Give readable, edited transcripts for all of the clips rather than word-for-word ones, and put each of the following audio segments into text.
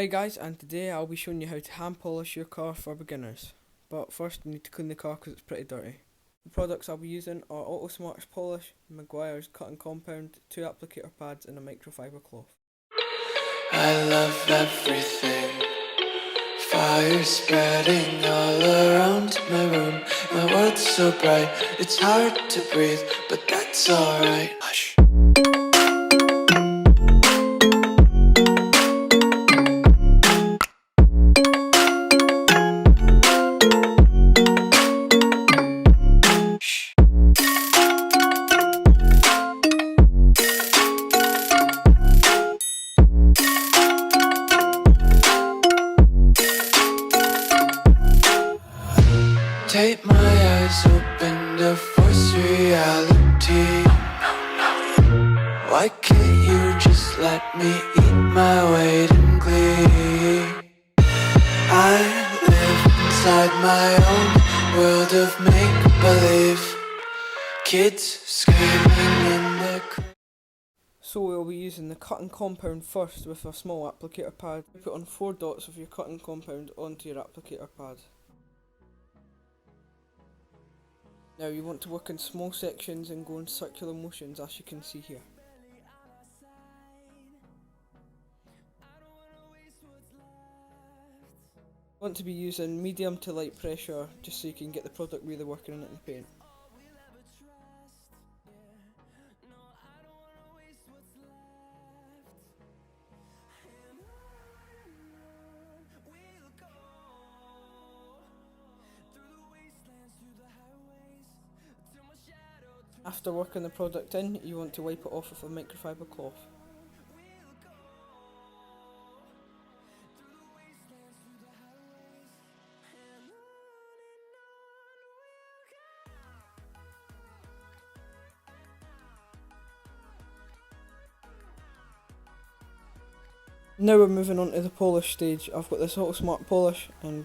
Hi guys, and today I'll be showing you how to hand polish your car for beginners. But first you need to clean the car because it's pretty dirty. The products I'll be using are Autosmart's polish, Meguiar's cutting compound, 2 applicator pads and a microfiber cloth. I love everything. Fire spreading all around my room. My world's so bright, it's hard to breathe, but that's alright. Hush. Take my eyes open to force reality. Why can't you just let me eat my weight in glee? I live inside my own world of make-believe. Kids screaming in the So we'll be using the cutting compound first with a small applicator pad. Put on 4 dots of your cutting compound onto your applicator pad. Now you want to work in small sections and go in circular motions, as you can see here. You want to be using medium to light pressure just so you can get the product really working in it in the paint. After working the product in, you want to wipe it off with a microfiber cloth. Now we're moving on to the polish stage. I've got this Autosmart polish and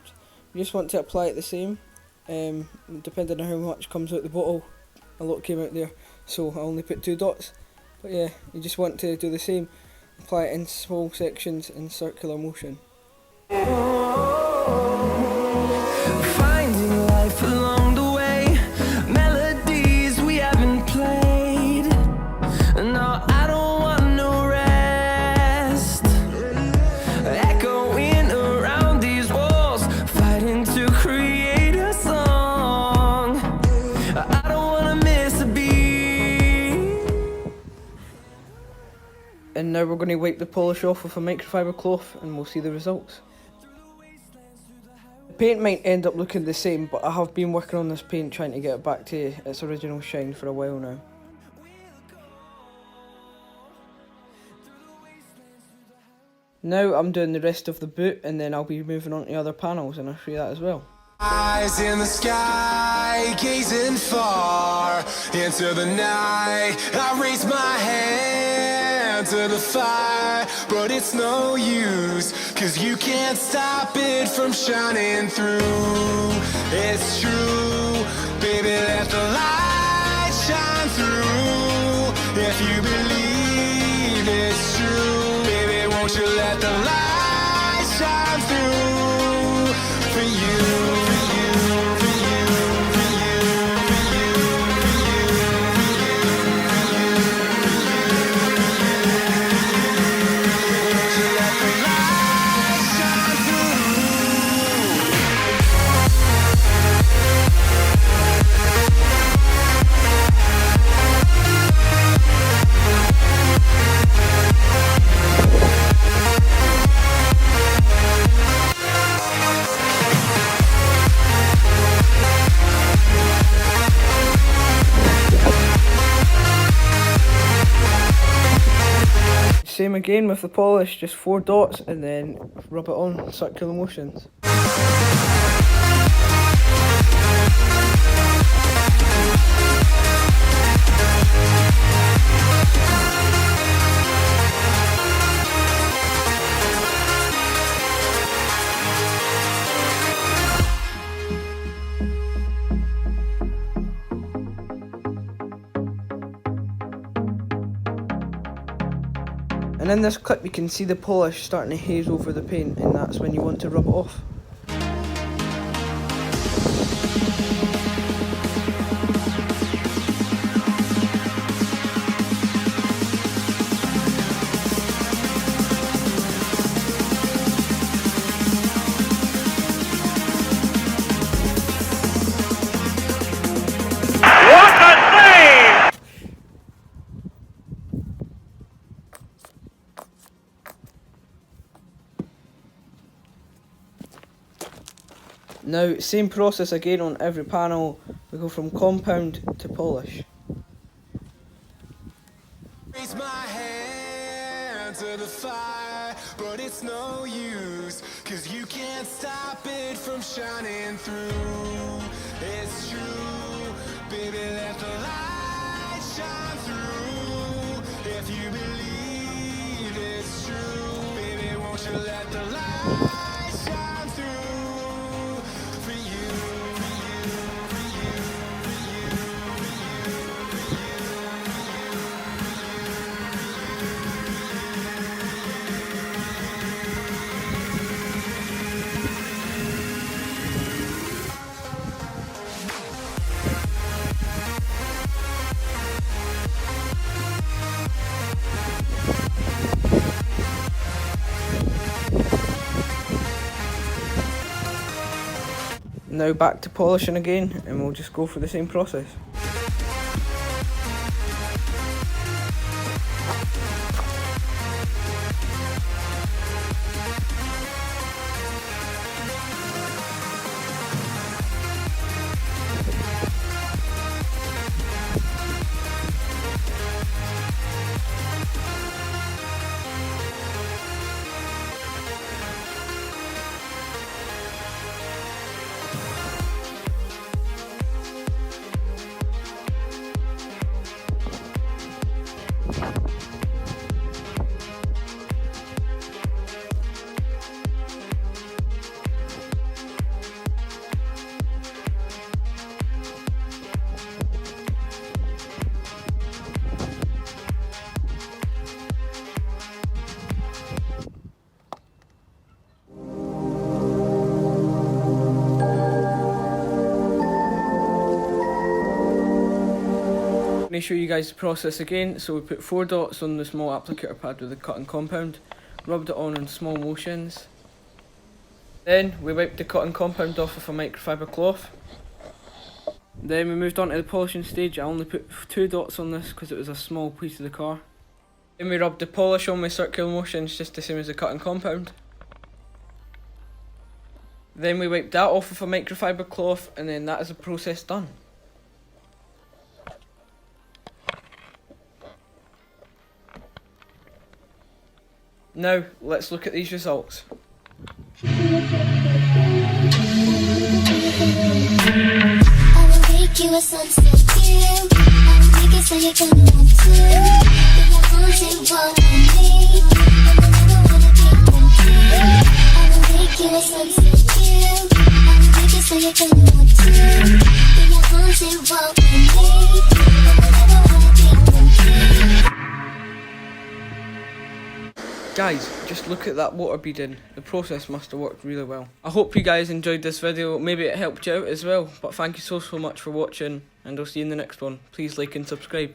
you just want to apply it the same, depending on how much comes out the bottle. A lot came out there, so I only put 2 dots. But yeah, you just want to do the same. Apply it in small sections in circular motion. finding life along the way, melodies we haven't played. No, I don't want no rest. Echoing around these walls, fighting to create a song. I don't wanna miss a beat. And now we're going to wipe the polish off with a microfiber cloth and we'll see the results. The paint might end up looking the same, but I have been working on this paint trying to get it back to its original shine for a while now. Now I'm doing the rest of the boot and then I'll be moving on to other panels and I'll show you that as well. Eyes in the sky, gazing far into the night. I raise my hand to the fire, but it's no use, 'cause you can't stop it from shining through. It's true, baby, let the light shine through. If you believe it's true, baby, won't you let the light shine through for you. Same again with the polish, just 4 dots and then rub it on, circular motions. And In this clip you can see the polish starting to haze over the paint, and that's when you want to rub it off. Now, same process again on every panel. We go from compound to polish. Raise my hand to the fire, but it's no use, 'cause you can't stop it from shining through. It's true, baby, let the light shine through. If you believe it's true, baby, won't you let the light shine through for you, for you, for you, for you, for you, Now back to polishing again, and we'll just go through the same process. Let me show you guys the process again. So we put 4 dots on the small applicator pad with the cotton compound, rubbed it on in small motions. Then we wiped the cotton compound off with a microfiber cloth. Then we moved on to the polishing stage. I only put 2 dots on this because it was a small piece of the car. Then we rubbed the polish on with circular motions, just the same as the cotton compound. Then we wiped that off with a microfiber cloth, and then that is the process done. Now, let's look at these results. I will make you a sunset view. I will make it so you're gonna want to. If I want it, walk with me. And I never wanna be confused. I will make you a sunset view. I will make it so you're gonna want to. If I want it, walk with me. And I never wanna be confused. Guys, just look at that water beading. The process must have worked really well. I hope you guys enjoyed this video. Maybe it helped you out as well. But thank you so much for watching, and I'll see you in the next one. Please like and subscribe.